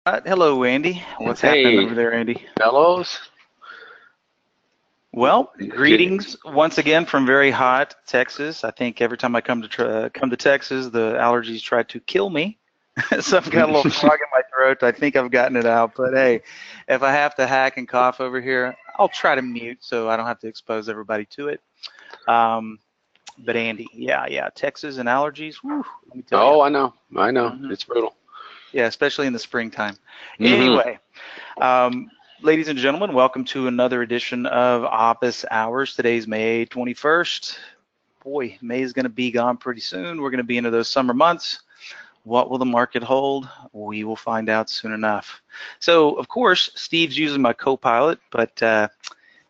Hello, Andy. What's happening Hey, over there, Andy? fellows. Well, Did, greetings once again from very hot Texas. I think every time I come to Texas, the allergies try to kill me. So I've got a little frog in my throat. I think I've gotten it out. But hey, if I have to hack and cough over here, I'll try to mute so I don't have to expose everybody to it. Um, but Andy, yeah, Texas and allergies. Whew, let me tell you. oh, I know. Hmm. It's brutal. Yeah, especially in the springtime. Hmm. Anyway. Ladies and gentlemen, welcome to another edition of Office Hours. Today's May 21st. Boy, May is going to be gone pretty soon. We're going to be into those summer months. What will the market hold? We will find out soon enough. So, of course, Steve's using my co-pilot, but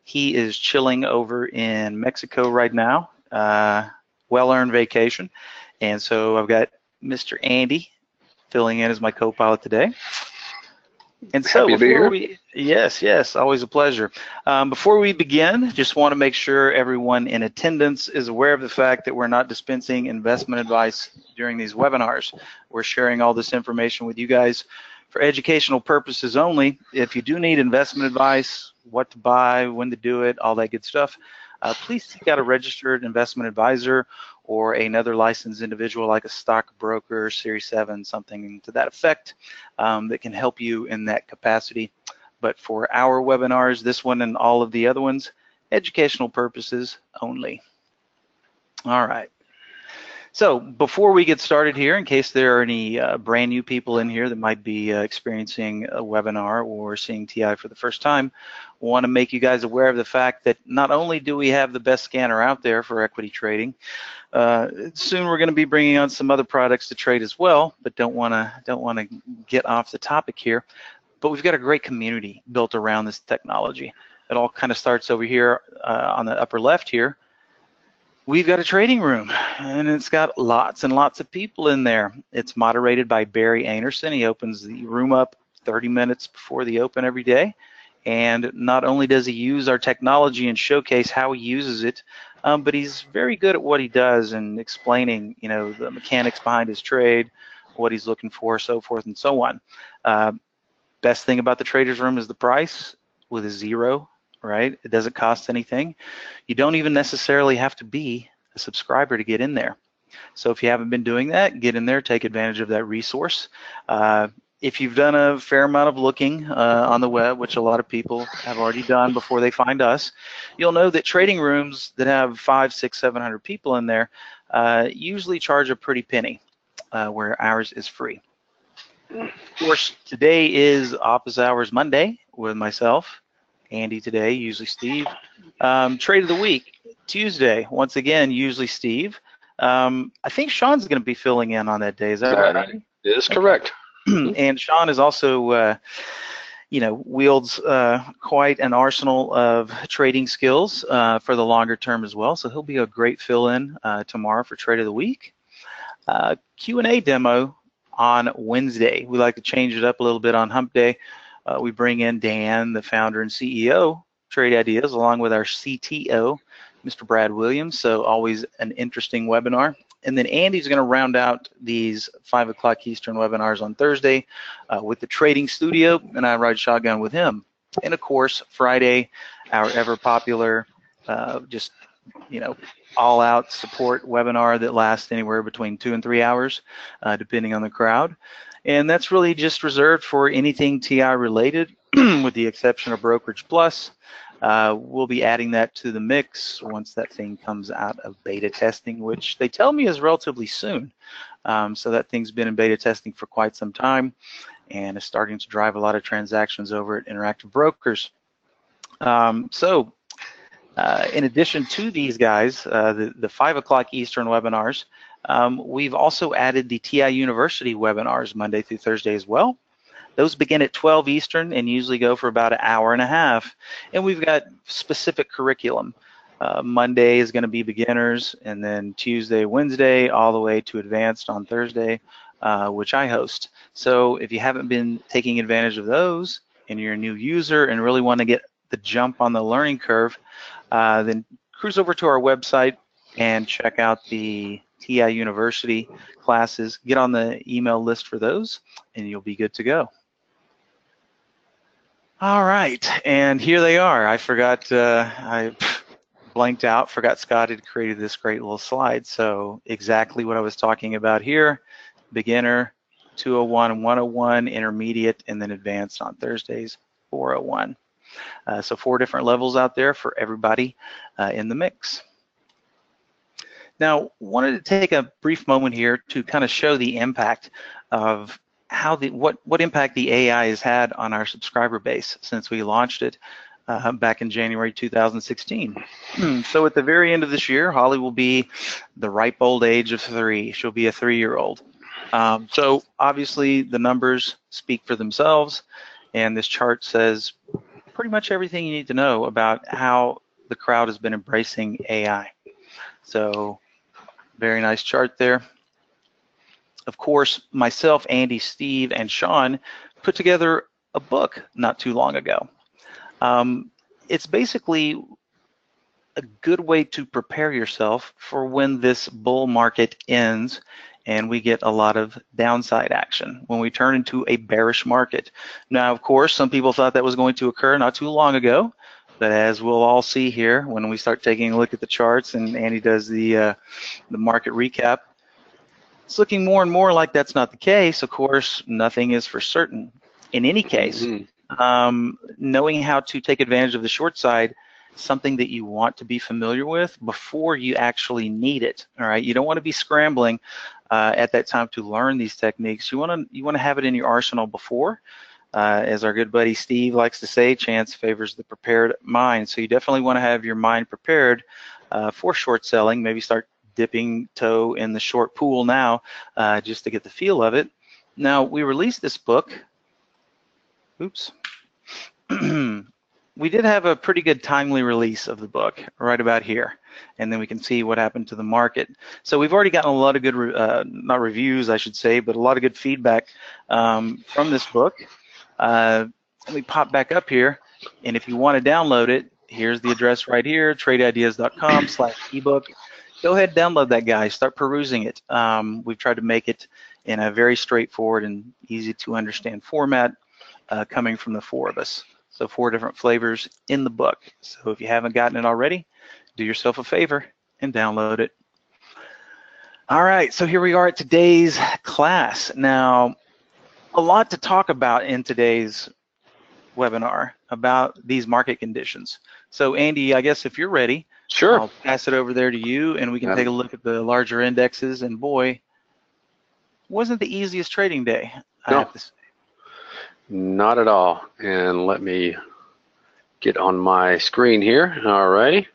he is chilling over in Mexico right now. Well-earned vacation. And so I've got Mr. Andy filling in as my co-pilot today. And so Happy to be before here. we, yes, always a pleasure. Before we begin, just want to make sure everyone in attendance is aware of the fact that we're not dispensing investment advice during these webinars. We're sharing all this information with you guys for educational purposes only. If you do need investment advice, what to buy, when to do it, all that good stuff, please seek out a registered investment advisor or another licensed individual like a stockbroker, Series 7, something to that effect, that can help you in that capacity. But for our webinars, this one and all of the other ones, educational purposes only. All right. So before we get started here, in case there are any brand new people in here that might be experiencing a webinar or seeing TI for the first time, want to make you guys aware of the fact that not only do we have the best scanner out there for equity trading, soon we're going to be bringing on some other products to trade as well, but don't want to get off the topic here. But we've got a great community built around this technology. It all kind of starts over here on the upper left here. We've got a trading room, and it's got lots and lots of people in there. It's moderated by Barry Anderson. He opens the room up 30 minutes before the open every day. And not only does he use our technology and showcase how he uses it, but he's very good at what he does and explaining, the mechanics behind his trade, what he's looking for, so forth and so on. Best thing about the trader's room is the price with a zero, right? It doesn't cost anything. You don't even necessarily have to be a subscriber to get in there. So if you haven't been doing that, get in there, take advantage of that resource. If you've done a fair amount of looking on the web, which a lot of people have already done before they find us, you'll know that trading rooms that have 500, 600, 700 people in there usually charge a pretty penny, where ours is free. Of course, today is Office Hours Monday with myself, Andy today, usually Steve. Trade of the week, Tuesday, once again, usually Steve. I think Sean's going to be filling in on that day. Is that right, That Andy? is Okay. correct. And Sean is also, wields quite an arsenal of trading skills for the longer term as well. So he'll be a great fill-in tomorrow for Trade of the Week. Q&A demo on Wednesday. We like to change it up a little bit on Hump Day. We bring in Dan, the founder and CEO, Trade Ideas, along with our CTO, Mr. Brad Williams. So always an interesting webinar. And then Andy's going to round out these 5 o'clock Eastern webinars on Thursday with the Trading Studio, and I ride shotgun with him. And of course, Friday, our ever popular, all-out support webinar that lasts anywhere between 2 and 3 hours, depending on the crowd. And that's really just reserved for anything TI related, with the exception of Brokerage Plus. We'll be adding that to the mix once that thing comes out of beta testing, which they tell me is relatively soon. So that thing's been in beta testing for quite some time and is starting to drive a lot of transactions over at Interactive Brokers. In addition to these guys, the 5 o'clock Eastern webinars, we've also added the TI University webinars Monday through Thursday as well. Those begin at 12 Eastern and usually go for about an hour and a half. And we've got specific curriculum. Monday is going to be beginners, and then Tuesday, Wednesday, all the way to advanced on Thursday, which I host. So if you haven't been taking advantage of those and you're a new user and really want to get the jump on the learning curve, then cruise over to our website and check out the TI University classes. Get on the email list for those, and you'll be good to go. All right, and here they are. I forgot, I blanked out, forgot Scott had created this great little slide. So exactly what I was talking about here: beginner, 201 and 101, intermediate, and then advanced on Thursdays, 401. So 4 different levels out there for everybody in the mix. Now, wanted to take a brief moment here to kind of show the impact of how what impact the AI has had on our subscriber base since we launched it back in January 2016. So at the very end of this year, Holly will be the ripe old age of 3. She'll be a 3-year-old. So obviously the numbers speak for themselves, and this chart says pretty much everything you need to know about how the crowd has been embracing AI. So very nice chart there. Of course, myself, Andy, Steve, and Sean put together a book not too long ago. It's basically a good way to prepare yourself for when this bull market ends and we get a lot of downside action when we turn into a bearish market. Now, of course, some people thought that was going to occur not too long ago, but as we'll all see here when we start taking a look at the charts and Andy does the market recap, it's looking more and more like that's not the case. Of course, nothing is for certain. In any case, knowing how to take advantage of the short side, something that you want to be familiar with before you actually need it. All right, you don't want to be scrambling at that time to learn these techniques. You want to have it in your arsenal before. As our good buddy Steve likes to say, chance favors the prepared mind. So you definitely want to have your mind prepared for short selling. Maybe start dipping toe in the short pool now just to get the feel of it. Now, we released this book. Oops. We did have a pretty good timely release of the book right about here, and then we can see what happened to the market. So we've already gotten a lot of good, not reviews, I should say, but a lot of good feedback from this book. Let me pop back up here, and if you want to download it, here's the address right here, tradeideas.com/ebook. Go ahead and download that, guys. Start perusing it. We've tried to make it in a very straightforward and easy to understand format coming from the 4 of us. So 4 different flavors in the book. So if you haven't gotten it already, do yourself a favor and download it. All right, so here we are at today's class. Now, a lot to talk about in today's webinar about these market conditions. So Andy, I guess if you're ready, sure, I'll pass it over there to you and we can take a look at the larger indexes. And boy, wasn't the easiest trading day, I have to say. Not at all. And let me get on my screen here. All righty.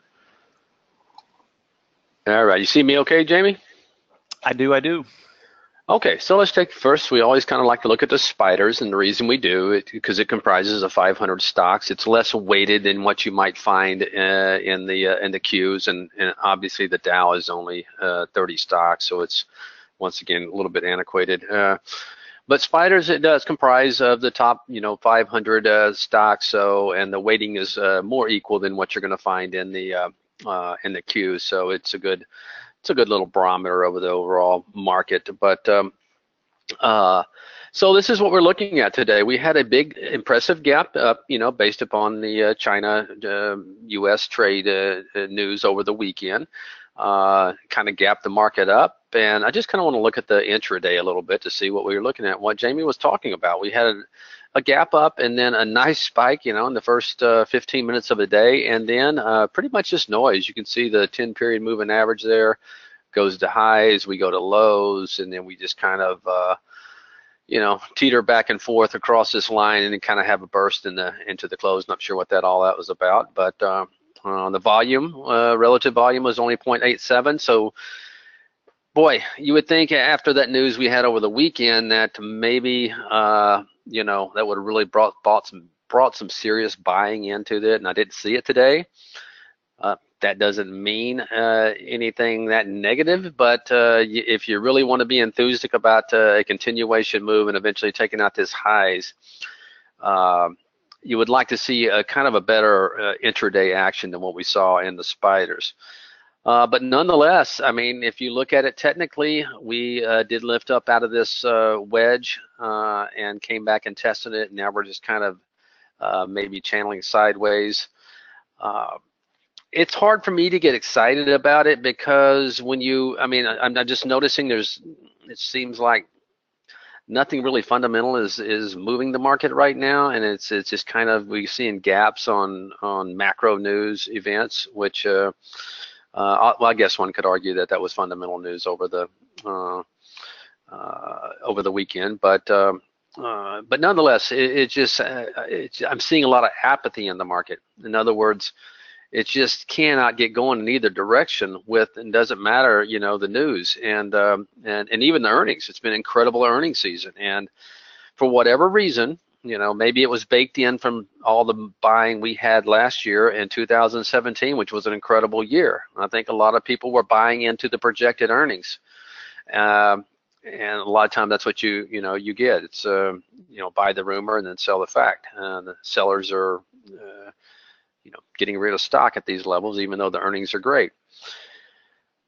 All right, you see me okay, Jamie? I do. Okay, so let's take first, we always kind of like to look at the spiders, and the reason we do it because it comprises of 500 stocks. It's less weighted than what you might find in the Qs, and obviously the Dow is only 30 stocks, so it's once again a little bit antiquated. But spiders, it does comprise of the top, 500 stocks. So, and the weighting is more equal than what you're going to find in the Qs. So it's a good little barometer over the overall market. But so this is what we're looking at today. We had a big, impressive gap up, based upon the China-U.S. trade news over the weekend. Kind of gapped the market up, and I just kind of want to look at the intraday a little bit to see what we were looking at, what Jamie was talking about. We had a gap up and then a nice spike, in the first 15 minutes of the day, and then pretty much just noise. You can see the 10-period moving average there goes to highs, we go to lows, and then we just kind of teeter back and forth across this line and then kind of have a burst into the close. Not sure what all that was about, but the volume, relative volume was only 0.87. So, boy, you would think after that news we had over the weekend that maybe, that would have really brought some serious buying into it, and I didn't see it today. That doesn't mean anything that negative, but if you really want to be enthusiastic about a continuation move and eventually taking out this highs, you would like to see a kind of a better intraday action than what we saw in the spiders. But nonetheless, I mean, if you look at it technically, we did lift up out of this wedge and came back and tested it. Now we're just kind of maybe channeling sideways. It's hard for me to get excited about it because I'm just noticing it seems like nothing really fundamental is moving the market right now, and it's just kind of, we're seeing gaps on macro news events, which well, I guess one could argue that was fundamental news over the weekend, but nonetheless, I'm seeing a lot of apathy in the market. In other words, it just cannot get going in either direction and doesn't matter, the news and even the earnings. It's been an incredible earnings season, and for whatever reason, maybe it was baked in from all the buying we had last year in 2017, which was an incredible year. I think a lot of people were buying into the projected earnings, and a lot of times that's what you get. It's buy the rumor and then sell the fact. The sellers are getting rid of stock at these levels, even though the earnings are great.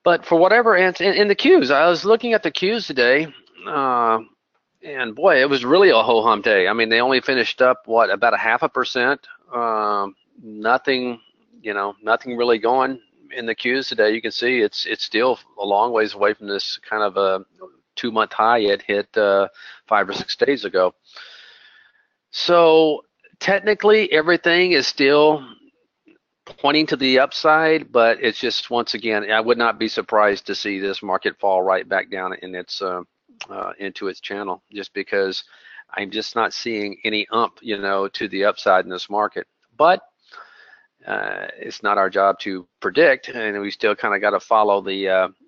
But for whatever, and in the Qs, I was looking at the Qs today, and boy, it was really a ho-hum day. I mean, they only finished up about 0.5%. Nothing really going in the Qs today. You can see it's still a long ways away from this kind of a 2-month high it hit 5 or 6 days ago. So technically, everything is still pointing to the upside, but it's just, once again, I would not be surprised to see this market fall right back down in its into its channel, just because I'm just not seeing any to the upside in this market. But it's not our job to predict, and we still kind of got to follow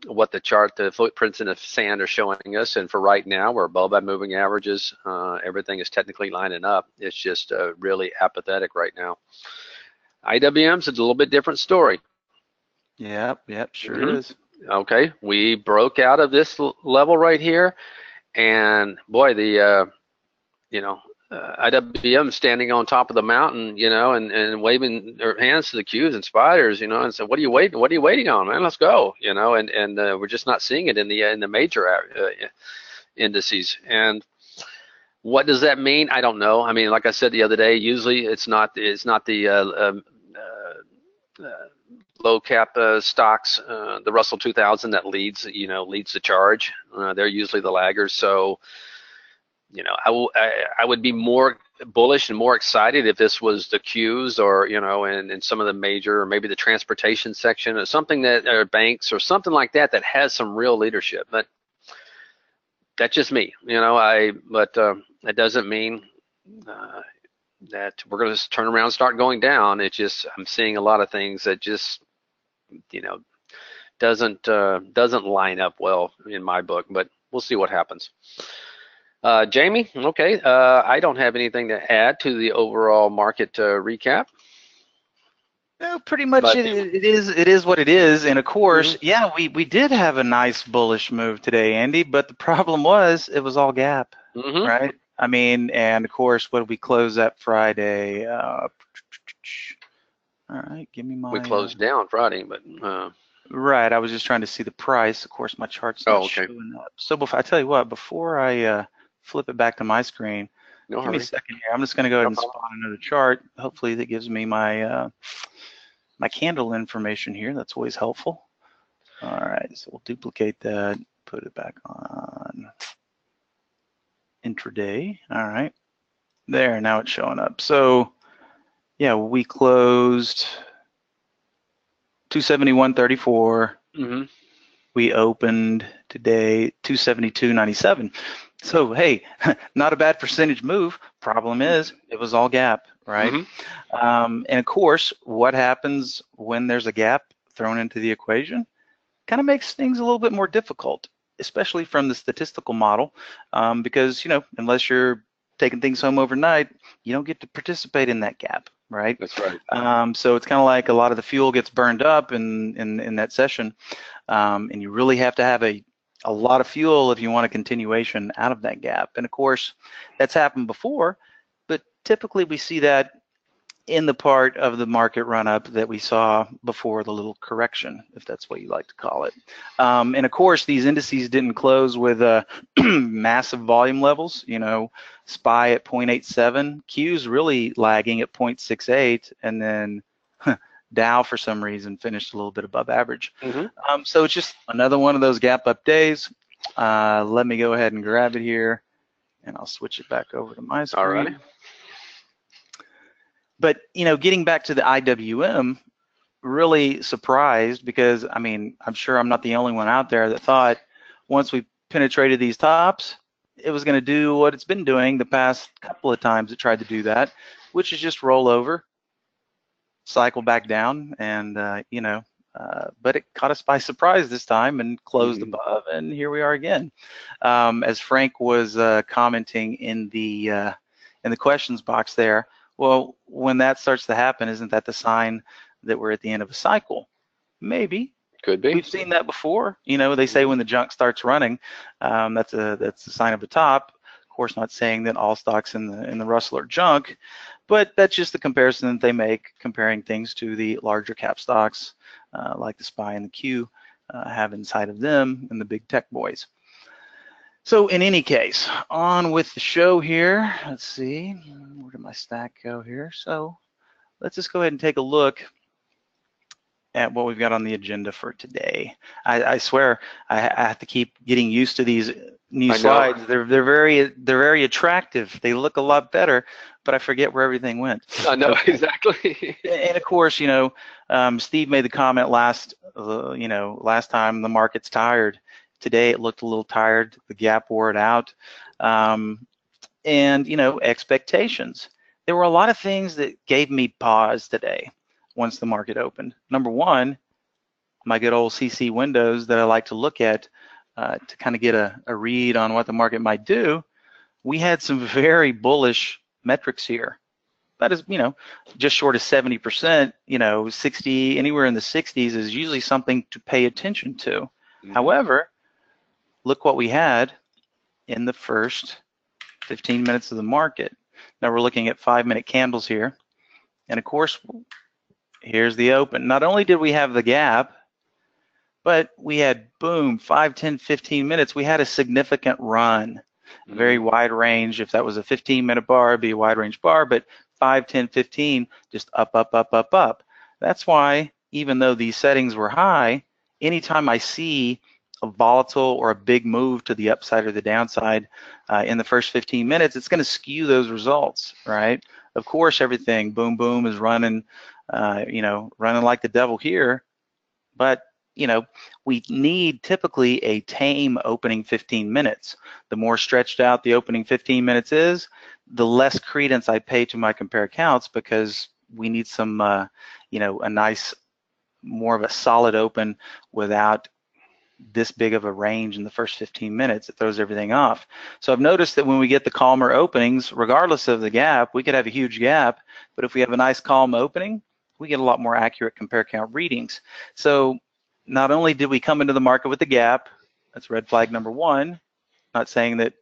what the footprints in the sand are showing us. And for right now, we're above our moving averages. Everything is technically lining up. It's just really apathetic right now. IWM's a little bit different story. Yep, sure is. Okay, we broke out of this level right here, and boy, the IWM standing on top of the mountain, and waving their hands to the Qs and spiders, and said, "What are you waiting on, man? Let's go," and we're just not seeing it in the major indices. And what does that mean? I don't know. I mean, like I said the other day, usually it's not the low cap stocks, the Russell 2000 that leads the charge. They're usually the laggers. So, I would be more bullish and more excited if this was the Qs or, and some of the major, or maybe the transportation section or something or banks or something like that has some real leadership. But that's just me, but that doesn't mean that we're going to turn around and start going down. It's just, I'm seeing a lot of things that just, doesn't line up well in my book, but we'll see what happens. Jamie, okay, I don't have anything to add to the overall market recap. No, pretty much it is what it is. And of course, yeah, we did have a nice bullish move today, Andy, but the problem was it was all gap, right? I mean, and of course, what did we close that Friday? All right, give me my... We closed down Friday, but... Right, I was just trying to see the price. Of course, my chart's not showing up. So I tell you what, before I flip it back to my screen, give me a second here. I'm just going to go ahead and spot another chart. Hopefully that gives me my my candle information here. That's always helpful. All right, so we'll duplicate that, put it back on intraday. All right, there, now it's showing up. So yeah, we closed 271.34. We opened today 272.97. So hey, not a bad percentage move. Problem is, it was all gap, right? And of course, what happens when there's a gap thrown into the equation? Kind of makes things a little bit more difficult, especially from the statistical model, because unless you're taking things home overnight, you don't get to participate in that gap, right? That's right. So it's kind of like a lot of the fuel gets burned up in that session, and you really have to have a lot of fuel if you want a continuation out of that gap. And of course, that's happened before, but typically we see that in the part of the market run up that we saw before the little correction, if that's what you like to call it. And of course, these indices didn't close with massive volume levels. You know, SPY at 0.87, Q's really lagging at 0.68, and then Dow for some reason finished a little bit above average. So it's just another one of those gap up days. Let me go ahead and grab it here, and I'll switch it back over to my screen. All right. But, you know, getting back to the IWM, really surprised because, I mean, I'm sure I'm not the only one out there that thought once we penetrated these tops, it was going to do what it's been doing the past couple of times it tried to do that, which is just roll over, cycle back down, and, you know, but it caught us by surprise this time and closed above, and here we are again. As Frank was commenting in the questions box there, well, when that starts to happen, isn't that the sign that we're at the end of a cycle? Maybe. Could be. We've seen that before. You know, they say when the junk starts running, that's a sign of a top. Of course, not saying that all stocks in the Russell are junk, but that's just the comparison that they make, comparing things to the larger cap stocks like the SPY and the Q have inside of them and the big tech boys. So in any case, on with the show here. Let's see, where did my stack go here? So let's just go ahead and take a look at what we've got on the agenda for today. I swear I have to keep getting used to these new slides. They're very attractive. They look a lot better, but I forget where everything went. I know, okay. Exactly. And of course, you know, Steve made the comment last time the market's tired. Today it looked a little tired. The gap wore it out. And, you know, expectations. There were a lot of things that gave me pause today once the market opened. Number one, my good old CC windows that I like to look at to kind of get a read on what the market might do. We had some very bullish metrics here. That is, you know, just short of 70%, you know, 60, anywhere in the 60s is usually something to pay attention to. However, look what we had in the first 15 minutes of the market. Now we're looking at 5-minute candles here. And of course, here's the open. Not only did we have the gap, but we had, boom, 5, 10, 15 minutes. We had a significant run, a very wide range. If that was a 15-minute bar, it'd be a wide range bar, but 5, 10, 15, just up, up, up, up, up. That's why, even though these settings were high, anytime I see a volatile or a big move to the upside or the downside in the first 15 minutes, it's going to skew those results, right? Of course, everything, boom, boom, is running, you know, running like the devil here, but you know, we need typically a tame opening 15 minutes. The more stretched out the opening 15 minutes is, the less credence I pay to my compare accounts, because we need some, you know, a nice, more of a solid open without this big of a range in the first 15 minutes. It throws everything off. So I've noticed that when we get the calmer openings, regardless of the gap, we could have a huge gap, but if we have a nice calm opening, we get a lot more accurate compare count readings. So not only did we come into the market with the gap, that's red flag number one, not saying that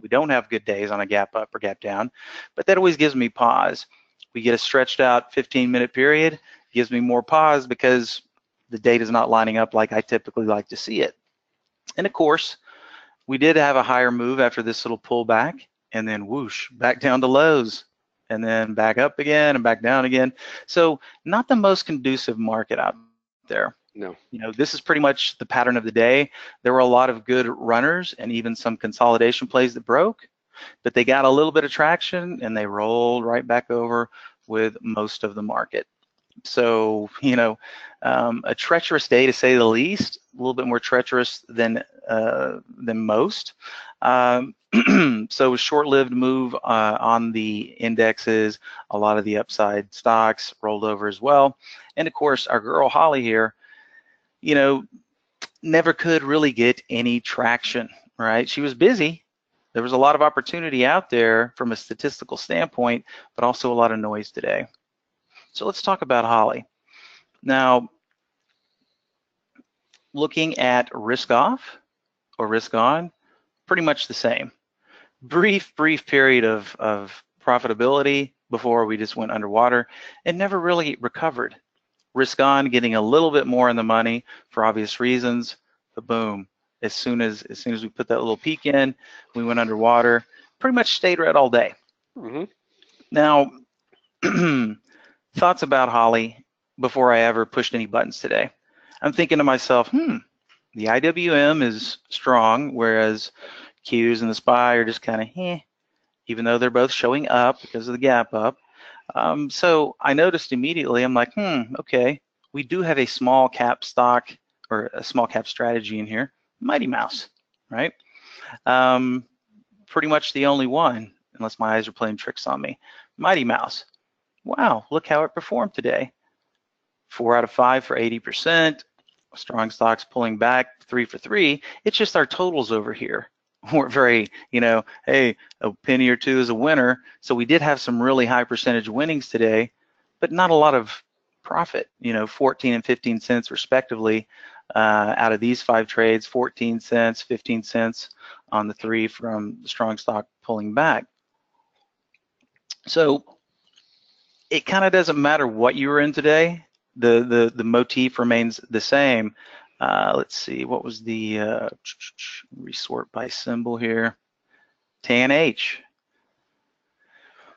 we don't have good days on a gap up or gap down, but that always gives me pause. We get a stretched out 15-minute period, gives me more pause because the data is not lining up like I typically like to see it. And of course, we did have a higher move after this little pullback, and then whoosh, back down to lows, and then back up again and back down again. So not the most conducive market out there. No. You know, this is pretty much the pattern of the day. There were a lot of good runners and even some consolidation plays that broke, but they got a little bit of traction and they rolled right back over with most of the market. So, you know, a treacherous day to say the least, a little bit more treacherous than most. So a short-lived move on the indexes, a lot of the upside stocks rolled over as well. And of course, our girl Holly here, you know, never could really get any traction, right? She was busy. There was a lot of opportunity out there from a statistical standpoint, but also a lot of noise today. So let's talk about Holly. Now, looking at risk off or risk on, pretty much the same. Brief period of profitability, before we just went underwater and never really recovered. Risk on, getting a little bit more in the money for obvious reasons, but boom, as soon as we put that little peak in, we went underwater, pretty much stayed red all day. Mm-hmm. Now, thoughts about Holly before I ever pushed any buttons today. I'm thinking to myself, the IWM is strong, whereas Qs and the SPY are just kind of even though they're both showing up because of the gap up. So I noticed immediately, I'm like, okay, we do have a small cap stock or a small cap strategy in here, Mighty Mouse, right? Pretty much the only one, unless my eyes are playing tricks on me. Mighty Mouse. Wow, look how it performed today. 4 out of 5 for 80%. Strong stocks pulling back 3 for 3. It's just our totals over here weren't very, hey, a penny or two is a winner. So we did have some really high percentage winnings today, but not a lot of profit, 14 and 15 cents respectively out of these 5 trades, 14 cents, 15 cents on the 3 from the strong stock pulling back. So it kind of doesn't matter what you were in today. The motif remains the same. Let's see, what was the resort by symbol here? TANH.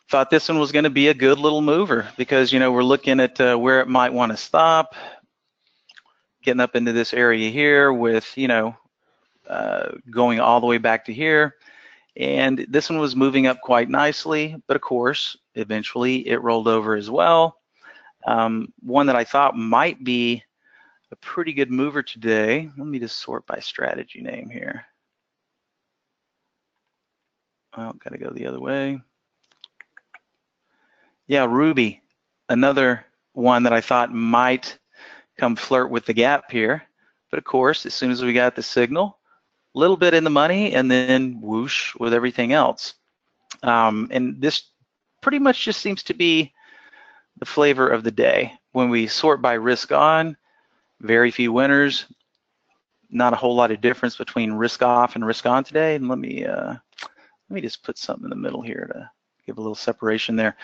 Thought this one was going to be a good little mover because, we're looking at where it might want to stop, getting up into this area here with, going all the way back to here. And this one was moving up quite nicely, but of course, eventually it rolled over as well. One that I thought might be a pretty good mover today. Let me just sort by strategy name here. Oh, gotta go the other way. Yeah, Ruby, another one that I thought might come flirt with the gap here. But of course, as soon as we got the signal, a little bit in the money and then whoosh with everything else. And this pretty much just seems to be the flavor of the day. When we sort by risk on, very few winners, not a whole lot of difference between risk off and risk on today. And let me just put something in the middle here to give a little separation there.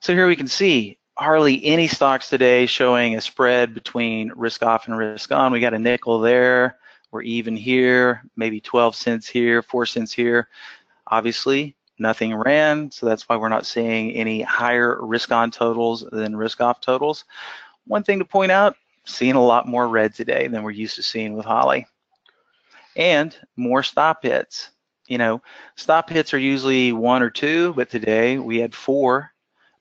So here we can see hardly any stocks today showing a spread between risk off and risk on. We got a nickel there. We're even here, maybe 12 cents here, 4 cents here. Obviously, nothing ran, so that's why we're not seeing any higher risk on totals than risk off totals. One thing to point out, seeing a lot more red today than we're used to seeing with Holly. And more stop hits. Stop hits are usually 1 or 2, but today we had 4.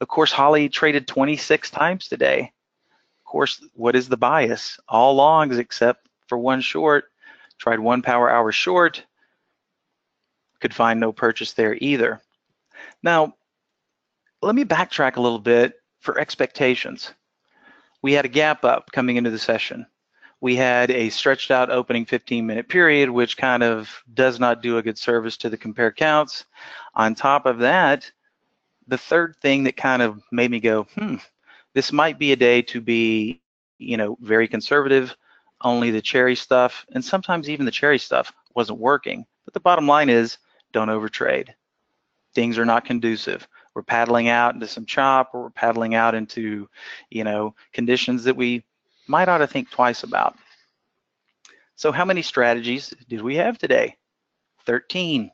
Of course, Holly traded 26 times today. Of course, what is the bias? All longs except for 1 short. Tried 1 power hour short. Could find no purchase there either. Now, let me backtrack a little bit for expectations. We had a gap up coming into the session. We had a stretched out opening 15-minute period, which kind of does not do a good service to the compare counts. On top of that, the third thing that kind of made me go, this might be a day to be, very conservative, only the cherry stuff, and sometimes even the cherry stuff wasn't working. But the bottom line is, don't overtrade. Things are not conducive. We're paddling out into some chop, or we're paddling out into, conditions that we might ought to think twice about. So how many strategies did we have today? 13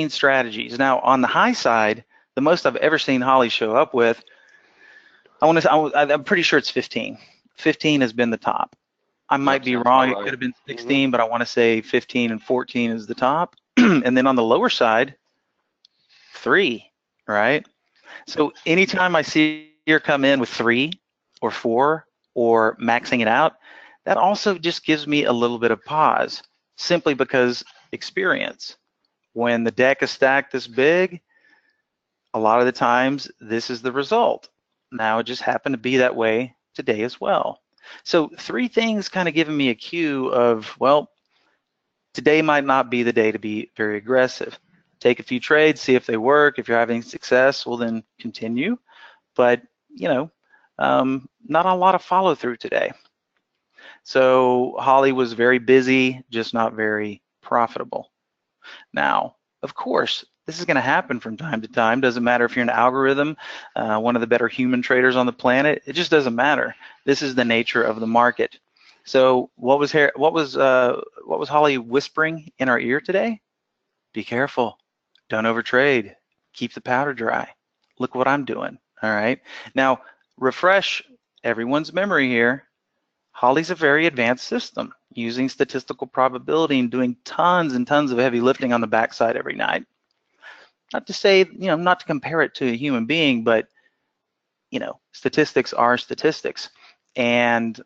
strategies. Now, on the high side, the most I've ever seen Holly show up with, I'm pretty sure it's 15. 15 has been the top. I might be wrong. It could have been 16, but I want to say 15 and 14 is the top. And then on the lower side, 3, right? So anytime I see her come in with 3 or 4 or maxing it out, that also just gives me a little bit of pause, simply because experience. When the deck is stacked this big, a lot of the times this is the result. Now it just happened to be that way today as well. So 3 things kind of giving me a cue of, well, today might not be the day to be very aggressive. Take a few trades, see if they work. If you're having success, well then continue. But, not a lot of follow through today. So Holly was very busy, just not very profitable. Now, of course, This is going to happen from time to time. Doesn't matter if you're an algorithm, one of the better human traders on the planet. It just doesn't matter. This is the nature of the market. So what was Holly whispering in our ear today? Be careful. Don't overtrade. Keep the powder dry. Look what I'm doing. All right. Now refresh everyone's memory here. Holly's a very advanced system using statistical probability and doing tons and tons of heavy lifting on the backside every night. Not to say, not to compare it to a human being, but, statistics are statistics. And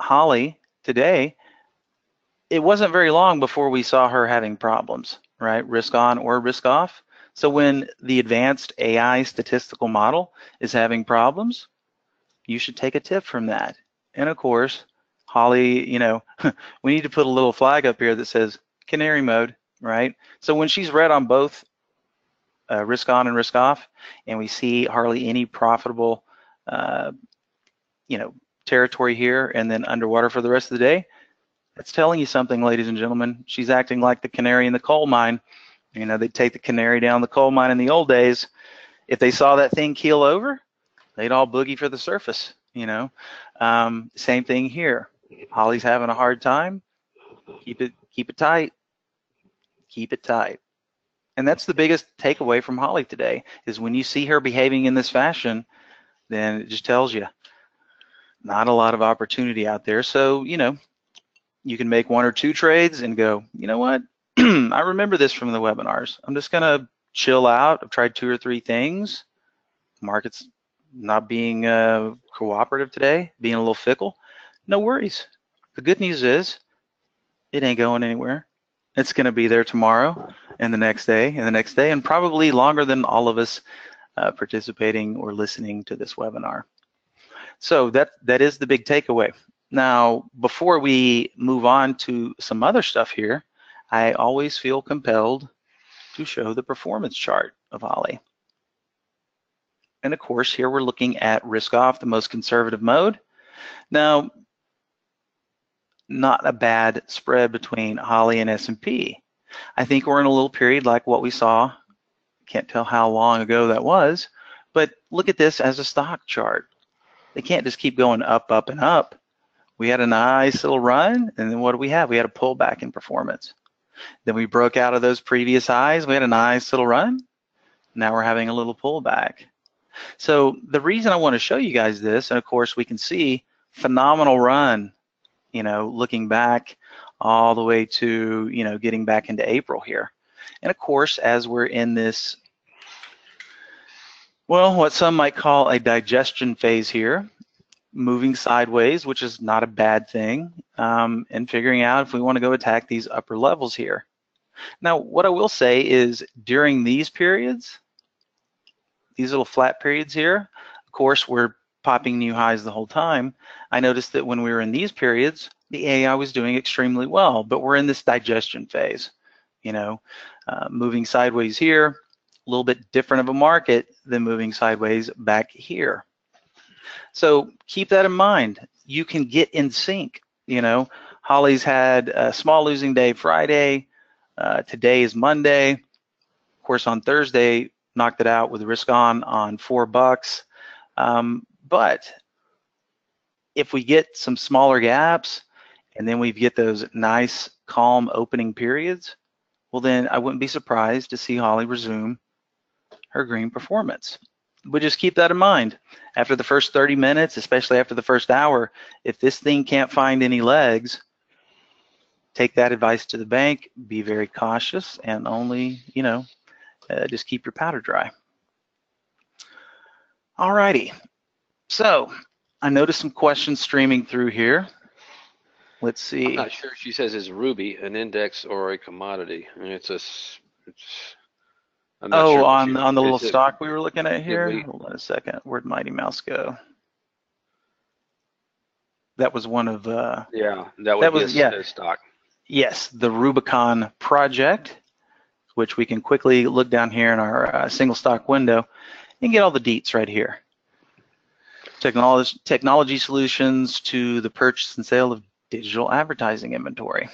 Holly today, it wasn't very long before we saw her having problems, right? Risk on or risk off. So when the advanced AI statistical model is having problems, you should take a tip from that. And of course, Holly, we need to put a little flag up here that says canary mode, right? So when she's red on both risk on and risk off, and we see hardly any profitable, territory here and then underwater for the rest of the day, that's telling you something, ladies and gentlemen. She's acting like the canary in the coal mine. They'd take the canary down the coal mine in the old days. If they saw that thing keel over, they'd all boogie for the surface, Same thing here. Holly's having a hard time. Keep it tight. Keep it tight. And that's the biggest takeaway from Holly today, is when you see her behaving in this fashion, then it just tells you not a lot of opportunity out there. So, you can make one or two trades and go, you know what? I remember this from the webinars. I'm just going to chill out. I've tried 2 or 3 things. Market's not being cooperative today, being a little fickle. No worries. The good news is it ain't going anywhere. It's going to be there tomorrow and the next day and the next day, and probably longer than all of us participating or listening to this webinar. So that is the big takeaway. Now, before we move on to some other stuff here, I always feel compelled to show the performance chart of Holly. And of course, here we're looking at risk off, the most conservative mode. Now, not a bad spread between Holly and S&P. I think we're in a little period like what we saw. Can't tell how long ago that was, but look at this as a stock chart. They can't just keep going up, up, and up. We had a nice little run, and then what do we have? We had a pullback in performance. Then we broke out of those previous highs. We had a nice little run. Now we're having a little pullback. So the reason I want to show you guys this, and of course we can see phenomenal run, looking back all the way to, getting back into April here. And of course, as we're in this, well, what some might call a digestion phase here, moving sideways, which is not a bad thing, and figuring out if we want to go attack these upper levels here. Now, what I will say is during these periods, these little flat periods here, of course, we're popping new highs the whole time. I noticed that when we were in these periods, the AI was doing extremely well, but we're in this digestion phase, moving sideways here, a little bit different of a market than moving sideways back here. So keep that in mind. You can get in sync. Holly's had a small losing day Friday. Today is Monday. Of course, on Thursday, knocked it out with risk on $4. But if we get some smaller gaps and then we get those nice calm opening periods, well, then I wouldn't be surprised to see Holly resume her green performance. But just keep that in mind. After the first 30 minutes, especially after the first hour, if this thing can't find any legs, take that advice to the bank, be very cautious, and only, just keep your powder dry. Alrighty, so I noticed some questions streaming through here. Let's see. I'm not sure. She says, is Ruby an index or a commodity? I mean, I'm not sure on the little stock we were looking at here. Hold on a second. Where'd Mighty Mouse go? That was one of yeah, that was his stock. Yes, the Rubicon project, which we can quickly look down here in our single stock window and get all the deets right here. Technology solutions to the purchase and sale of digital advertising inventory.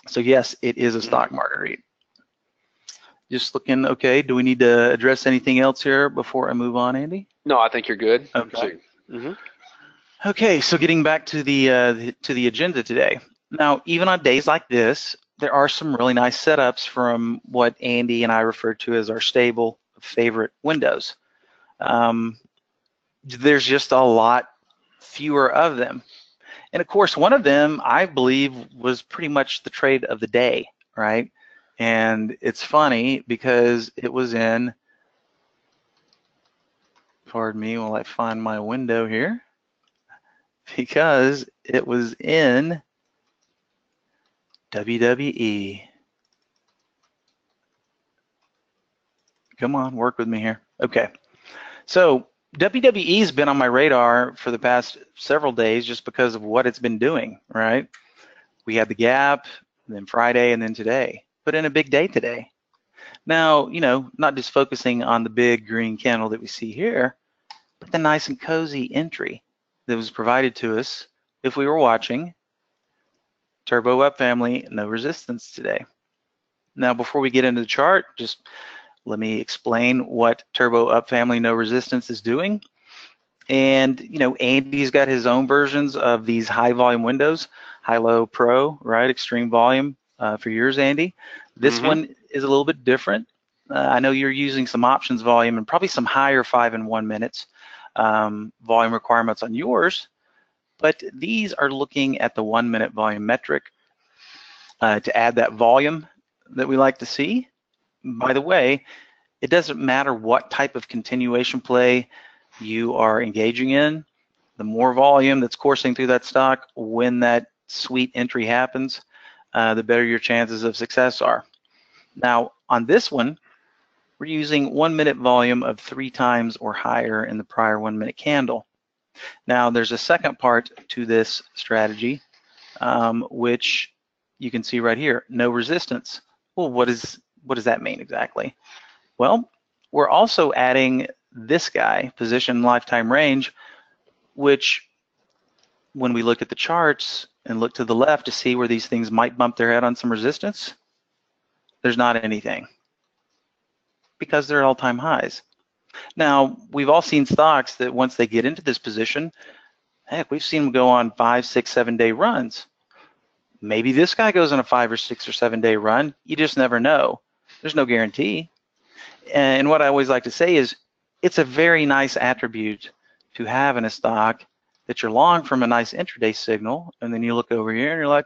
So yes, it is a stock market REIT. just looking okay. Do we need to address anything else here before I move on, Andy? No, I think you're good. Okay. Mm-hmm. Okay, so getting back to the agenda today. Now, even on days like this, there are some really nice setups from what Andy and I refer to as our stable favorite windows. There's just a lot fewer of them. And of course, one of them, I believe, was pretty much the trade of the day, right? And it's funny because it was in, pardon me while I find my window here, because it was in WWE. Come on, work with me here. Okay. So WWE has been on my radar for the past several days just because of what it's been doing, right? We had the gap, then Friday, and then today, but in a big day today. Now, you know, not just focusing on the big green candle that we see here, but the nice and cozy entry that was provided to us if we were watching Turbo Up Family, no resistance today. Now, before we get into the chart, just let me explain what Turbo Up Family No Resistance is doing. And, you know, Andy's got his own versions of these high volume windows, high-low pro, right? Extreme volume for yours, Andy. This one is a little bit different. I know you're using some options volume and probably some higher 5 and 1 minutes volume requirements on yours, but these are looking at the 1 minute volume metric to add that volume that we like to see. By the way, it doesn't matter what type of continuation play you are engaging in. The more volume that's coursing through that stock when that sweet entry happens, the better your chances of success are. Now, on this one, we're using 1 minute volume of 3 times or higher in the prior 1 minute candle. Now, there's a second part to this strategy, which you can see right here, no resistance. Well, what does that mean exactly? Well, we're also adding this guy, position lifetime range, which when we look at the charts and look to the left to see where these things might bump their head on some resistance, there's not anything because they're all-time highs. Now, we've all seen stocks that once they get into this position, heck, we've seen them go on 5, 6, 7 day runs. Maybe this guy goes on a 5 or 6 or 7 day run. You just never know. There's no guarantee. And what I always like to say is it's a very nice attribute to have in a stock that you're long from a nice intraday signal, and then you look over here and you're like,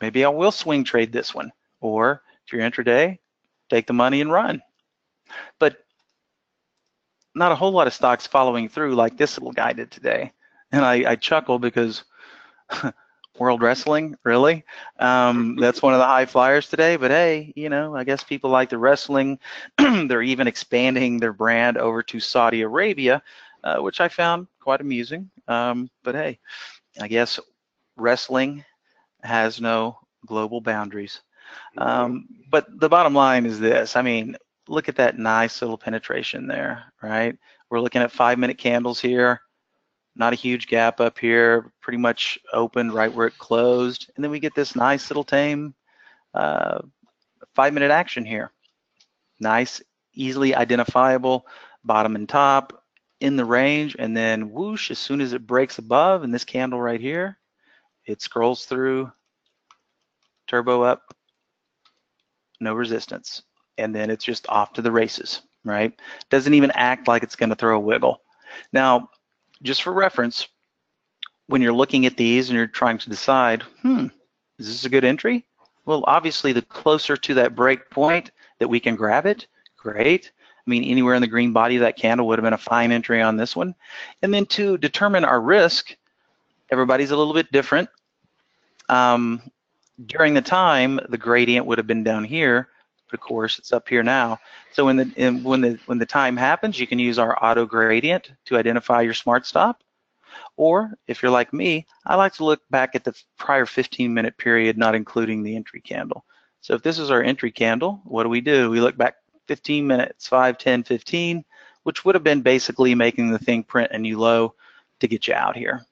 maybe I will swing trade this one. Or if you're intraday, take the money and run. But not a whole lot of stocks following through like this little guy did today. And I chuckle because World Wrestling, really? That's one of the high flyers today, but hey, you know, I guess people like the wrestling. They're even expanding their brand over to Saudi Arabia, which I found quite amusing. But hey, I guess wrestling has no global boundaries. But the bottom line is this. I mean, look at that nice little penetration there, right? We're looking at 5 minute candles here. Not a huge gap up here, pretty much open right where it closed. And then we get this nice little tame 5 minute action here. Nice, easily identifiable bottom and top in the range, and then whoosh, as soon as it breaks above, and this candle right here, it scrolls through, turbo up, no resistance. And then it's just off to the races, right? Doesn't even act like it's gonna throw a wiggle. Now, just for reference, when you're looking at these and you're trying to decide, is this a good entry? Well, obviously, the closer to that break point that we can grab it, great. I mean, anywhere in the green body of that candle would have been a fine entry on this one. And then to determine our risk, everybody's a little bit different. During the time, the gradient would have been down here, but of course, it's up here now. So when the time happens, you can use our auto gradient to identify your smart stop. Or if you're like me, I like to look back at the prior 15-minute period, not including the entry candle. So if this is our entry candle, what do? We look back 15 minutes, 5, 10, 15, which would have been basically making the thing print a new low to get you out here.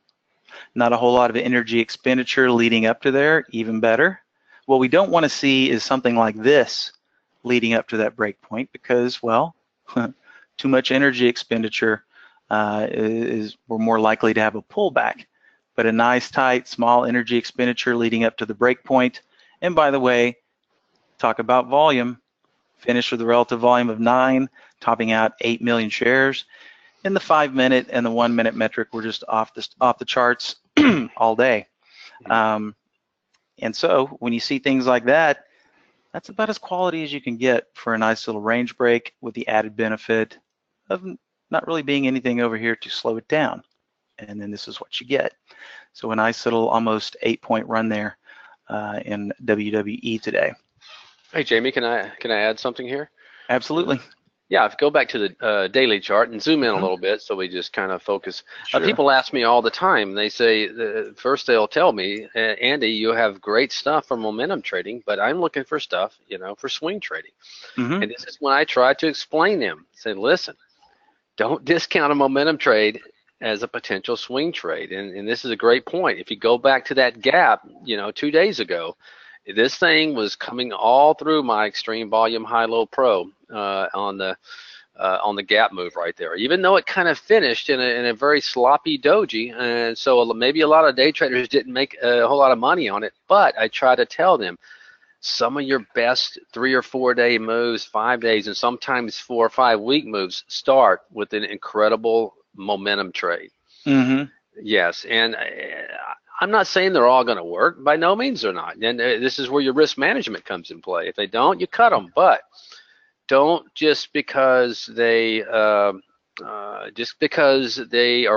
Not a whole lot of energy expenditure leading up to there, even better. What we don't want to see is something like this leading up to that break point because, well, too much energy expenditure we're more likely to have a pullback. But a nice, tight, small energy expenditure leading up to the break point. And by the way, talk about volume, finish with a relative volume of 9, topping out 8 million shares. In the 5-minute and the 1-minute metric, we're just off the charts all day. And so when you see things like that, that's about as quality as you can get for a nice little range break with the added benefit of not really being anything over here to slow it down. And then this is what you get. So a nice little almost 8-point run there in WWE today. Hey, Jamie, can I add something here? Absolutely. Yeah, if you go back to the daily chart and zoom in a little bit so we just kind of focus. Sure. People ask me all the time, they say, first they'll tell me, Andy, you have great stuff for momentum trading, but I'm looking for stuff, for swing trading. And this is when I try to explain them, say, listen, don't discount a momentum trade as a potential swing trade. And this is a great point. If you go back to that gap, 2 days ago, this thing was coming all through my extreme volume high-low pro on the gap move right there. Even though it kind of finished in a very sloppy doji, and so maybe a lot of day traders didn't make a whole lot of money on it. But I try to tell them some of your best 3 or 4 day moves, 5 days, and sometimes 4 or 5 week moves start with an incredible momentum trade. Yes, and I'm not saying they're all going to work. By no means they're not. And this is where your risk management comes in play. If they don't, you cut them. But don't just because they are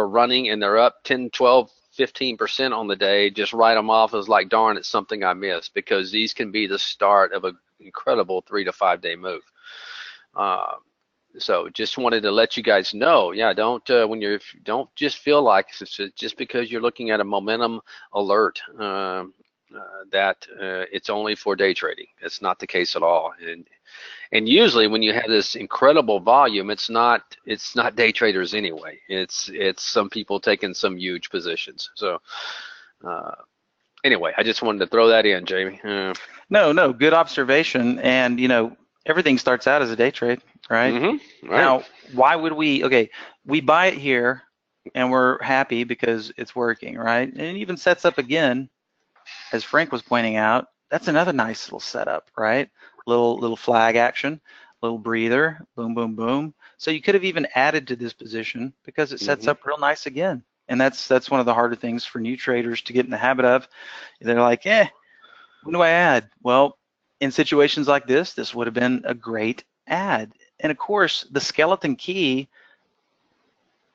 running and they're up 10, 12, 15% on the day, just write them off as like, darn, it's something I missed, because these can be the start of an incredible 3 to 5 day move. So just wanted to let you guys know, yeah, don't just feel like it's just because you're looking at a momentum alert that it's only for day trading. It's not the case at all. And usually when you have this incredible volume, it's not day traders anyway. It's some people taking some huge positions. So anyway, I just wanted to throw that in, Jamie. No, good observation. And everything starts out as a day trade, right? Right. Now, why would we buy it here and we're happy because it's working, right? And it even sets up again, as Frank was pointing out, that's another nice little setup, right? Little flag action, little breather, boom, boom, boom. So you could have even added to this position because it sets up real nice again. And that's one of the harder things for new traders to get in the habit of. They're like, when do I add? Well, in situations like this would have been a great add. And of course, the skeleton key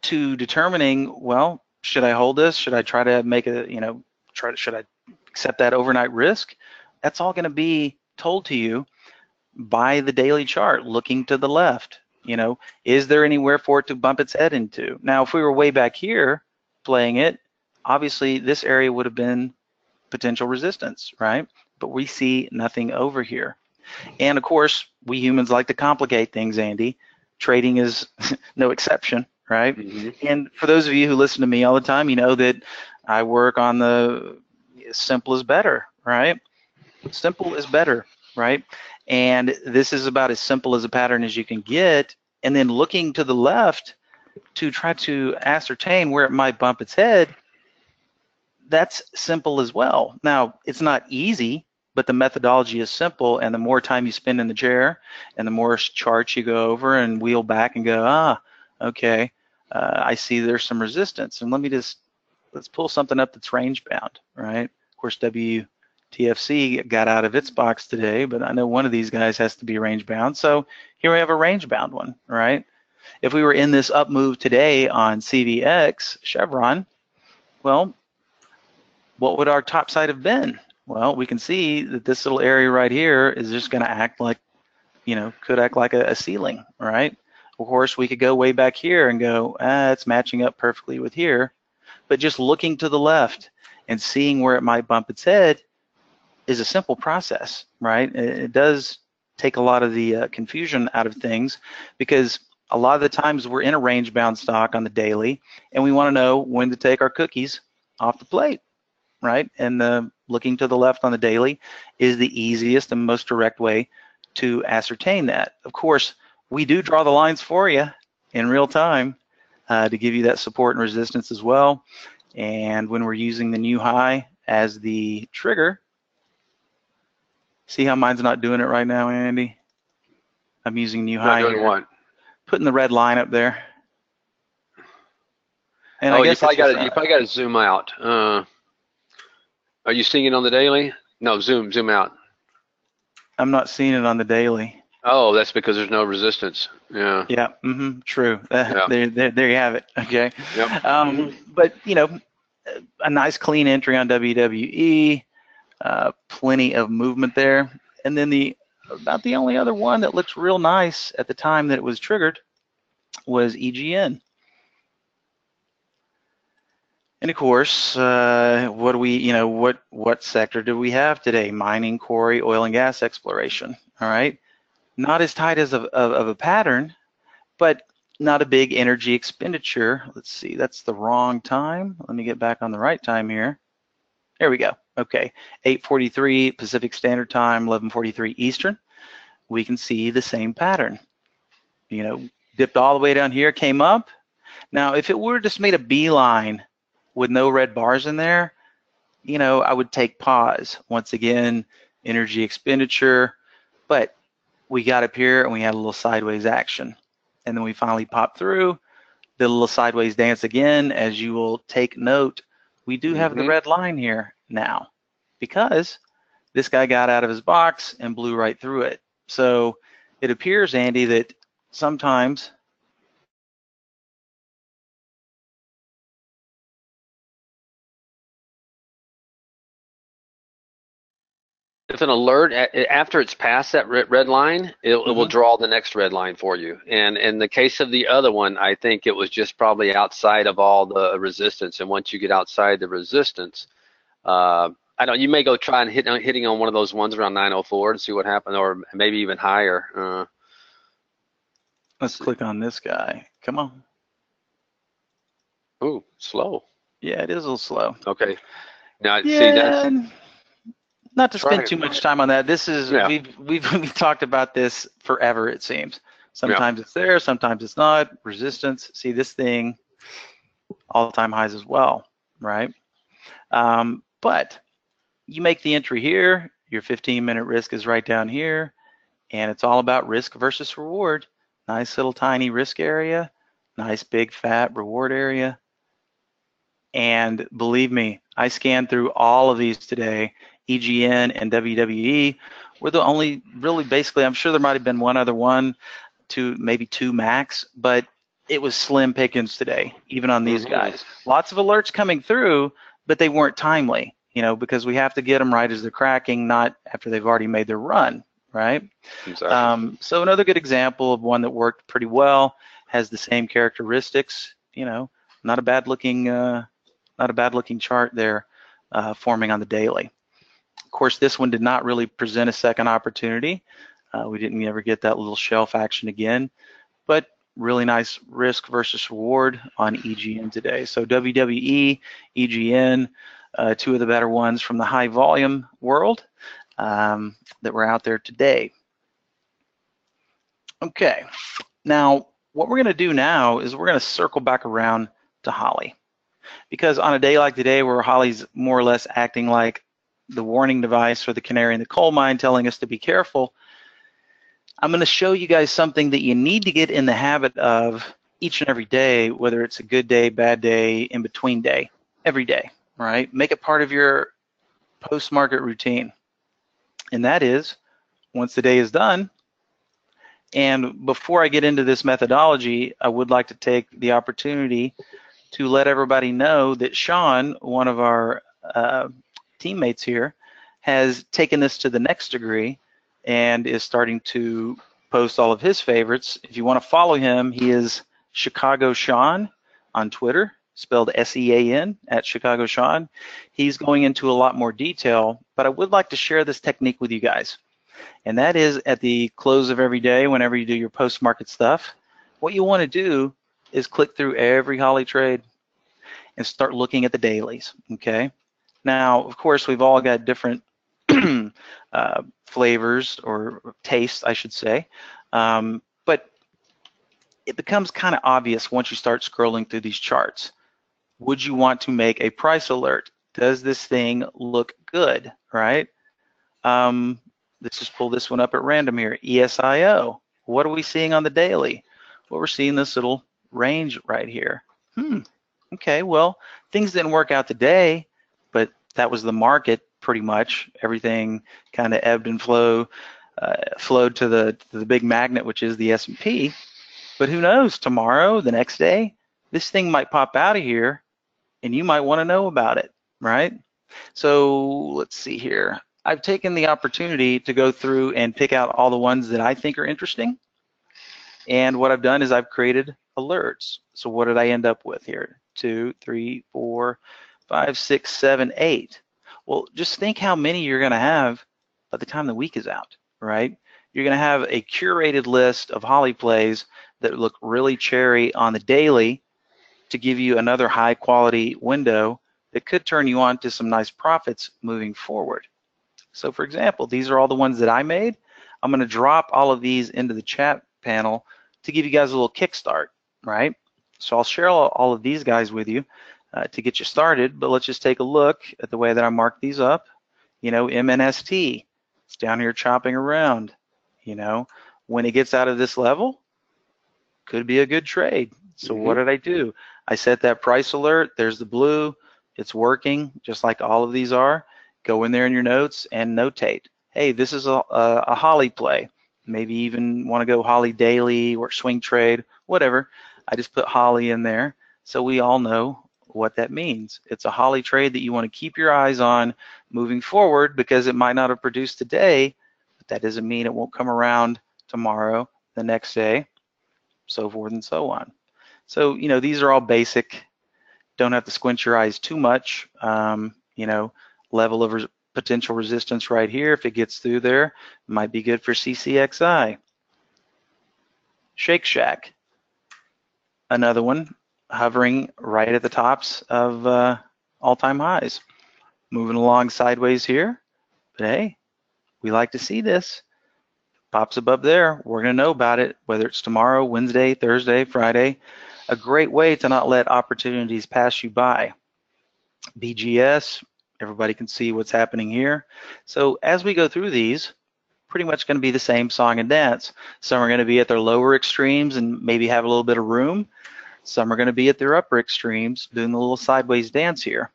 to determining, well, should I hold this? Should I try to make should I accept that overnight risk? That's all going to be told to you by the daily chart, looking to the left. Is there anywhere for it to bump its head into? Now, if we were way back here playing it, obviously this area would have been potential resistance, right? But we see nothing over here. And of course, we humans like to complicate things, Andy. Trading is no exception, right? And for those of you who listen to me all the time, you know that I work on the simple is better, right? Simple is better, right? And this is about as simple as a pattern as you can get. And then looking to the left to try to ascertain where it might bump its head, that's simple as well. Now, it's not easy, but the methodology is simple, and the more time you spend in the chair and the more charts you go over and wheel back and go, okay, I see there's some resistance. And let's pull something up that's range bound, right? Of course, WTFC got out of its box today, but I know one of these guys has to be range bound. So here we have a range bound one, right? If we were in this up move today on CVX, Chevron, well, what would our top side have been? Well, we can see that this little area right here is just going to act like, could act like a ceiling, right? Of course, we could go way back here and go, it's matching up perfectly with here. But just looking to the left and seeing where it might bump its head is a simple process, right? It does take a lot of the confusion out of things, because a lot of the times we're in a range-bound stock on the daily, and we want to know when to take our cookies off the plate, right? And looking to the left on the daily is the easiest and most direct way to ascertain that. Of course, we do draw the lines for you in real time to give you that support and resistance as well. And when we're using the new high as the trigger, see how mine's not doing it right now, Andy? I'm using new high Not doing here. what? Putting the red line up there. And Oh, I guess you probably got to zoom out. Are you seeing it on the daily? No, zoom out. I'm not seeing it on the daily. Oh, that's because there's no resistance. Yeah. Yeah. True. Yeah. There you have it. Okay. Yep. But you know, a nice clean entry on WWE. Plenty of movement there. And then about the only other one that looks real nice at the time that it was triggered was EGN. And of course, what do we, you know, what sector do we have today? Mining, quarry, oil and gas exploration. All right, not as tight as of a pattern, but not a big energy expenditure. Let's see, that's the wrong time. Let me get back on the right time here. There we go. Okay, 8:43 Pacific Standard Time, 11:43 Eastern. We can see the same pattern. You know, dipped all the way down here, came up. Now, if it were just made a beeline with no red bars in there, you know, I would take pause. Once again, energy expenditure, but we got up here and we had a little sideways action. And then we finally popped through, did a little sideways dance again. As you will take note, we do have the red line here now because this guy got out of his box and blew right through it. So it appears, Andy, that sometimes It's an alert after it's past that red line, it will draw the next red line for you. And in the case of the other one, I think it was just probably outside of all the resistance. And once you get outside the resistance, I don't. You may go try and hitting on one of those ones around 904 to see what happens, or maybe even higher. Let's click on this guy. Come on. Ooh, slow. Yeah, it is a little slow. Okay. Now, Yeah, see, that's not to spend too much time on that. This is we've talked about this forever, it seems. Sometimes it's there, sometimes it's not. Resistance. See this thing, all-time highs as well, right? But you make the entry here. Your 15-minute risk is right down here, and it's all about risk versus reward. Nice little tiny risk area, nice big fat reward area. And believe me, I scanned through all of these today. EGN and WWE were the only really, basically, I'm sure there might have been one other one, maybe two max, but it was slim pickings today, even on these guys. Lots of alerts coming through, but they weren't timely, you know, because we have to get them right as they're cracking, not after they've already made their run, right? Exactly. So another good example of one that worked pretty well, has the same characteristics, you know, not a bad looking chart there forming on the daily. Of course, this one did not really present a second opportunity. We didn't ever get that little shelf action again, but really nice risk versus reward on EGN today. So WWE, EGN, two of the better ones from the high volume world that were out there today. Okay, now what we're gonna do now is we're gonna circle back around to Holly. Because on a day like today where Holly's more or less acting like the warning device or the canary in the coal mine telling us to be careful, I'm going to show you guys something that you need to get in the habit of each and every day, whether it's a good day, bad day, in between day, every day, right? Make it part of your post-market routine. And that is, once the day is done, and before I get into this methodology, I would like to take the opportunity to let everybody know that Sean, one of our teammates here, has taken this to the next degree and is starting to post all of his favorites. If you want to follow him, he is Chicago Sean on Twitter, spelled S-E-A-N, at Chicago Sean. He's going into a lot more detail, but I would like to share this technique with you guys. And that is at the close of every day, whenever you do your post-market stuff, what you want to do is click through every Holly trade and start looking at the dailies, okay? Now, of course, we've all got different flavors or taste, I should say. But it becomes kind of obvious once you start scrolling through these charts. Would you want to make a price alert? Does this thing look good, right? Let's just pull this one up at random here. ESIO. What are we seeing on the daily? Well, we're seeing this little range right here. Okay, well, things didn't work out today, but that was the market pretty much. Everything kind of ebbed and flowed to the big magnet, which is the S&P. But who knows, tomorrow, the next day, this thing might pop out of here and you might want to know about it, right? So let's see here. I've taken the opportunity to go through and pick out all the ones that I think are interesting. And what I've done is I've created alerts. So what did I end up with here? 2, 3, 4, 5, 6, 7, 8. Well, just think how many you're going to have by the time the week is out, right? You're going to have a curated list of Holly plays that look really cherry on the daily to give you another high quality window that could turn you on to some nice profits moving forward. So for example, these are all the ones that I made. I'm going to drop all of these into the chat panel to give you guys a little kickstart, right? So I'll share all of these guys with you to get you started, but let's just take a look at the way that I marked these up. You know, MNST, it's down here chopping around. You know, when it gets out of this level, could be a good trade. So what did I do? I set that price alert. There's the blue. It's working just like all of these are. Go in there in your notes and notate. Hey, this is a Holly play. Maybe even want to go Holly daily or swing trade, whatever. I just put Holly in there so we all know what that means. It's a Holly trade that you want to keep your eyes on moving forward because it might not have produced today, but that doesn't mean it won't come around tomorrow, the next day, so forth and so on. So, you know, these are all basic. Don't have to squint your eyes too much. You know, level of potential resistance right here. If it gets through there, might be good for CCXI. Shake Shack, another one hovering right at the tops of all-time highs. Moving along sideways here, but hey, we like to see this. Pops above there, we're gonna know about it, whether it's tomorrow, Wednesday, Thursday, Friday. A great way to not let opportunities pass you by. BGS, everybody can see what's happening here. So as we go through these, pretty much going to be the same song and dance. Some are going to be at their lower extremes and maybe have a little bit of room. Some are going to be at their upper extremes doing the little sideways dance here.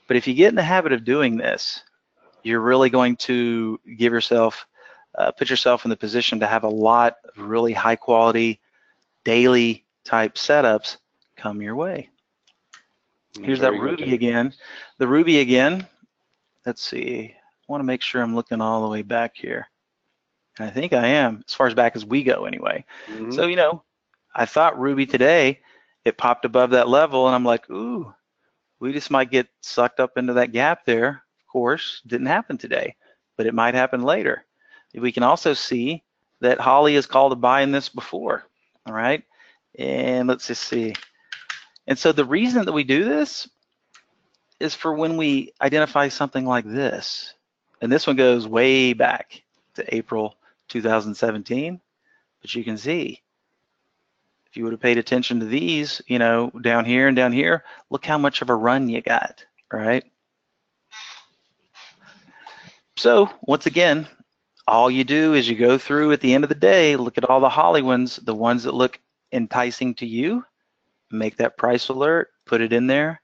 But if you get in the habit of doing this, you're really going to give yourself, put yourself in the position to have a lot of really high quality daily type setups come your way. Here's that Ruby again. The Ruby again, let's see, I want to make sure I'm looking all the way back here. And I think I am, as far as back as we go anyway. So, you know, I thought Ruby today, it popped above that level and I'm like, ooh, we just might get sucked up into that gap there. Of course, didn't happen today, but it might happen later. We can also see that Holly has called a buy in this before, all right? And let's just see. And so the reason that we do this is for when we identify something like this. And this one goes way back to April 2017. But you can see, if you would have paid attention to these, you know, down here and down here, look how much of a run you got, right? So once again, all you do is you go through at the end of the day, look at all the Holly ones, the ones that look enticing to you, make that price alert, put it in there.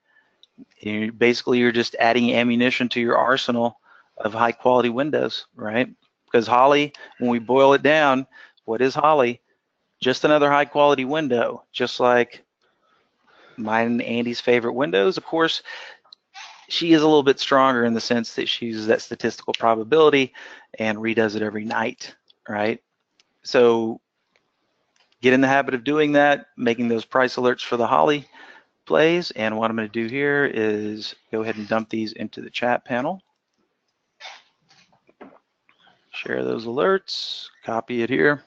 Basically, you're just adding ammunition to your arsenal of high quality windows, right? Because Holly, when we boil it down, what is Holly? Just another high quality window, just like mine and Andy's favorite windows. Of course, she is a little bit stronger in the sense that she uses that statistical probability and redoes it every night, right? So get in the habit of doing that, making those price alerts for the Holly plays. And what I'm going to do here is go ahead and dump these into the chat panel. Share those alerts, copy it here.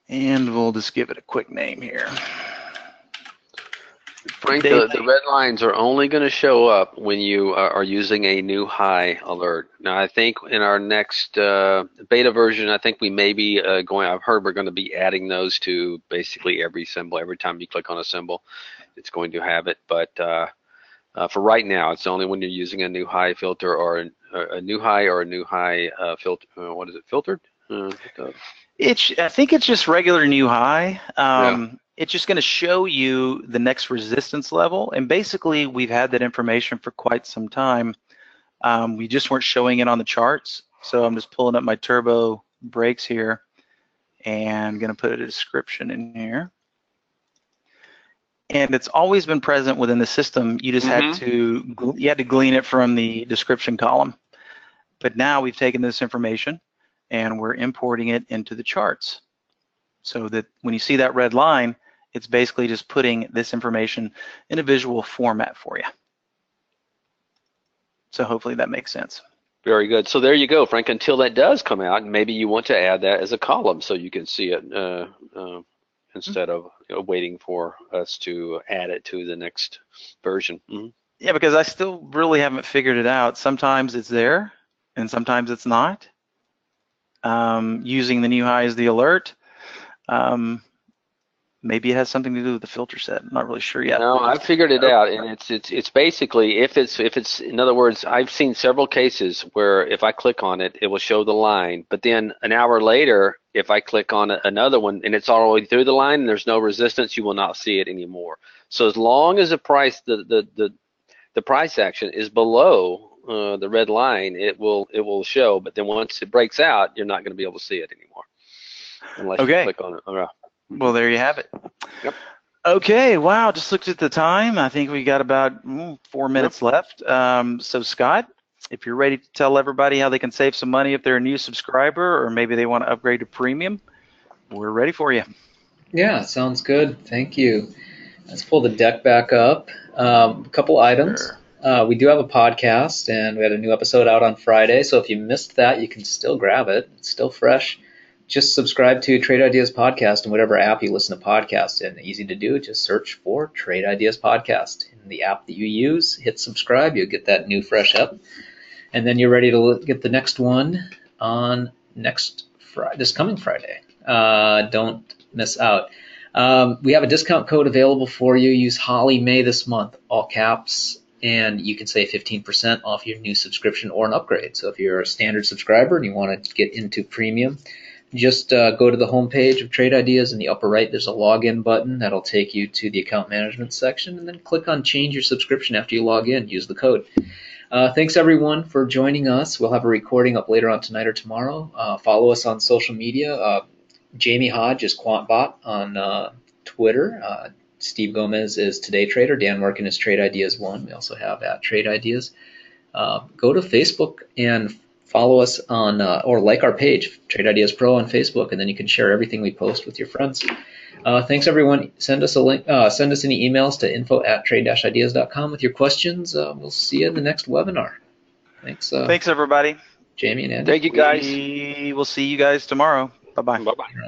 And we'll just give it a quick name here. Frank, the red lines are only going to show up when you are using a new high alert. Now, I think in our next beta version, I think we may be I've heard we're going to be adding those to basically every symbol. Every time you click on a symbol, it's going to have it. But for right now, it's only when you're using a new high filter or a new high or a new high filter. What is it? Filtered? I think it's just regular new high. Yeah. It's just going to show you the next resistance level, and basically we've had that information for quite some time. We just weren't showing it on the charts, so I'm just pulling up my turbo brakes here and going to put a description in here. And it's always been present within the system. You just had to glean it from the description column. But now we've taken this information and we're importing it into the charts, so that when you see that red line, it's basically just putting this information in a visual format for you. So hopefully that makes sense. Very good. So there you go, Frank. Until that does come out, maybe you want to add that as a column so you can see it instead of waiting for us to add it to the next version. Yeah, because I still really haven't figured it out. Sometimes it's there and sometimes it's not. Using the new high as the alert. Maybe it has something to do with the filter set. I'm not really sure yet. No, I figured it out, and it's basically if it's in other words, I've seen several cases where if I click on it, it will show the line, but then an hour later, if I click on another one and it's all the way through the line and there's no resistance, you will not see it anymore. So as long as the price the price action is below the red line, it will show, but then once it breaks out, you're not going to be able to see it anymore unless you click on it. Well, there you have it. Yep. Okay, wow, just looked at the time. I think we got about 4 minutes left. So Scott, if you're ready to tell everybody how they can save some money if they're a new subscriber or maybe they want to upgrade to premium, we're ready for you. Yeah, sounds good. Thank you. Let's pull the deck back up. A couple items. Sure. We do have a podcast, and we had a new episode out on Friday, so if you missed that, you can still grab it. It's still fresh. Just subscribe to Trade Ideas Podcast in whatever app you listen to podcasts in. Easy to do. Just search for Trade Ideas Podcast in the app that you use. Hit subscribe. You'll get that new fresh up. And then you're ready to get the next one on this coming Friday. Don't miss out. We have a discount code available for you. Use Holly May this month, all caps, and you can save 15% off your new subscription or an upgrade. So if you're a standard subscriber and you want to get into premium, just go to the homepage of Trade Ideas. In the upper right, there's a login button that'll take you to the account management section, and then click on change your subscription after you log in. Use the code. Thanks, everyone, for joining us. We'll have a recording up later on tonight or tomorrow. Follow us on social media. Jamie Hodge is QuantBot on Twitter. Steve Gomez is Today Trader. Dan MIRKIN is Trade Ideas 1. We also have at Trade Ideas. Go to Facebook and follow us on, or like our page, Trade Ideas Pro on Facebook, and then you can share everything we post with your friends. Thanks, everyone. Send us a link. Send us any emails to info@trade-ideas.com with your questions. We'll see you in the next webinar. Thanks. Thanks, everybody. Jamie and Andy. Thank you, guys. We will see you guys tomorrow. Bye-bye. Bye-bye.